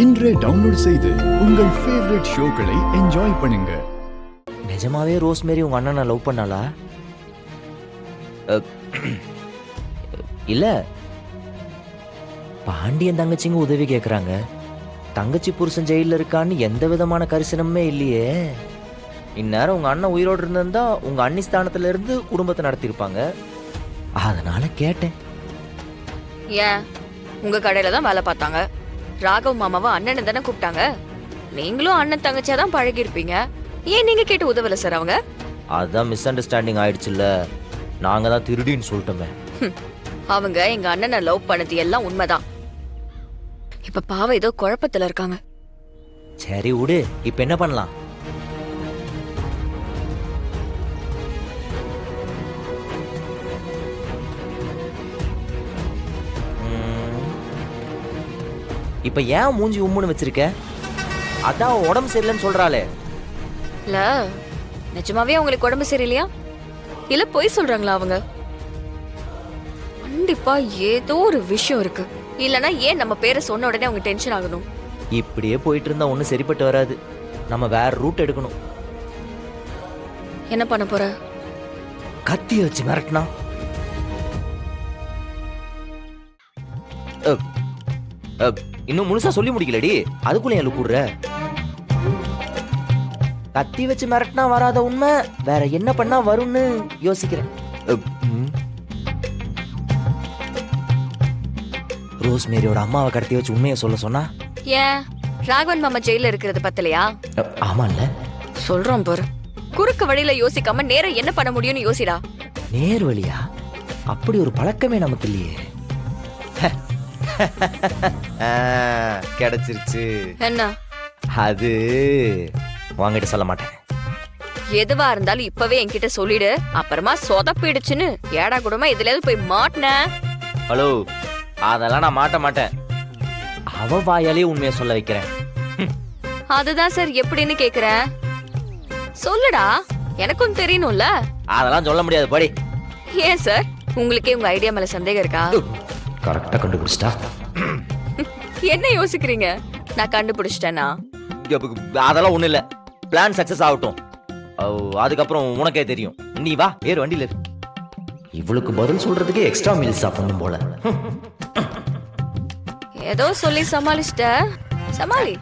இன்றே டவுன்லோட் செய்து உங்கள் ஃபேவரட் ஷோக்களை என்ஜாய் பண்ணுங்க. நிஜமாவே ரோஸ்மேரி உங்க அண்ணனை லவ் பண்ணாளா? இல்ல, பாண்டியன் தங்கச்சிங்க உதவி கேக்குறாங்க. தங்கச்சி புருஷன் ஜெயில இருக்கான்னு எந்த விதமான கரிசனமே இல்லையே. இந்நேரம் உங்க அண்ணன் உயிரோடு இருந்திருந்தா உங்க அண்ணி ஸ்தானத்துல இருந்து குடும்பத்தை நடத்திருப்பாங்க. அதனால கேட்டேன். ஏன் உங்க கடையில தான் வேலை பார்த்தாங்க. ராகவ் மாமாவை அண்ணன் தானே கூப்பிட்டாங்க. நீங்களும் அண்ணன் தங்கச்சியா தான் பழகி இருப்பீங்க. ஏன் நீங்க கேட்டு உதவல சார் அவங்க? அதான் மிஸ் அண்டர்ஸ்டாண்டிங் ஆயிடுச்சுல்ல. நாங்க தான் திருடின்னு சொல்லிட்டோமே. அவங்க எங்க அண்ணனை லவ் பண்ணது எல்லாம் உண்மைதான். இப்ப பாவம் ஏதோ குழப்பத்துல இருக்காங்க. சரி விடு, இப்ப என்ன பண்ணலாம்? இப்ப ஏன் மூஞ்சி உம்முன்னு வச்சிருக்க? அதான் உடம்பு சரியில்லைன்னு சொல்றாளே. இல்ல, நிஜமாவே உங்களுக்கு உடம்பு சரியில்லையா இல்ல பொய் சொல்றாங்களா அவங்க? கண்டிப்பா ஏதோ ஒரு விஷயம் இருக்கு. இல்லனா ஏன் நம்ம பேரை சொன்ன உடனே அவங்க டென்ஷன் ஆகணும்? இப்படியே போயிட்டு இருந்தா ஒன்னும் சரிப்பட்டு வராது. நம்ம வேற ரூட் எடுக்கணும். என்ன பண்ண போற? கத்தி வச்சு மிரட்டினா? இன்னும் முழுசா சொல்லி முடிக்கலடி, அதுக்குள்ள என் கூடுற. கத்தி வச்சு மிரட்டினா வராத உண்மை வேற என்ன பண்ணா வரும்னு யோசிக்கிறேன். ரோஸ்மேரியோட அம்மாவை கடத்தி வச்சு உண்மையை சொல்ல சொன்னா? ஏன் ராகவன் மாமா ஜெயில இருக்கிறது பத்தலையா? ஆமால்ல, சொல்றோம் பாரு. குறுக்கு வழியில யோசிக்காம நேர என்ன பண்ண முடியும்னு யோசிடா. நேர் வழியா? அப்படி ஒரு பழக்கமே நமக்கு இல்லையே. கிடைச்சிருச்சு. என்ன அது? வாங்கிட்டு சொல்ல மாட்டேன். எதுவா இருந்தாலும் இப்பவே என்கிட்ட சொல்லிடு. அப்புறமா சொதப்பிடுச்சுன்னு ஏடா கூடமா இதுல போய் மாட்டின. ஹலோ, அதெல்லாம் நான் மாட்ட மாட்டேன். அவ வாயாலே உண்மையை சொல்ல வைக்கிறேன். அதுதான் சார் எப்படின்னு கேக்குறேன். சொல்லுடா, எனக்கும் தெரியணும்ல. அதெல்லாம் சொல்ல முடியாது, படி. ஏன் சார், உங்களுக்கே உங்க ஐடியா மேல சந்தேகம் இருக்கா? கரெக்டா கண்டுபிடிச்சிட்டா. என்ன யோசிக்கிறீங்க? நான் கண்டுபிடிச்சிட்டேனா? அதெல்லாம் ஒண்ணு இல்ல. பிளான் சக்சஸ் ஆகட்டும், அதுக்கப்புறம் உனக்கே தெரியும். நீ வா, ஏறு வண்டியில. இவளுக்கு பதில் சொல்றதுக்கு எக்ஸ்ட்ரா மீல்ஸ் சாப்பிடணும் போல. ஏதோ சொல்லி சமாளிச்சிட்ட. சமாளி.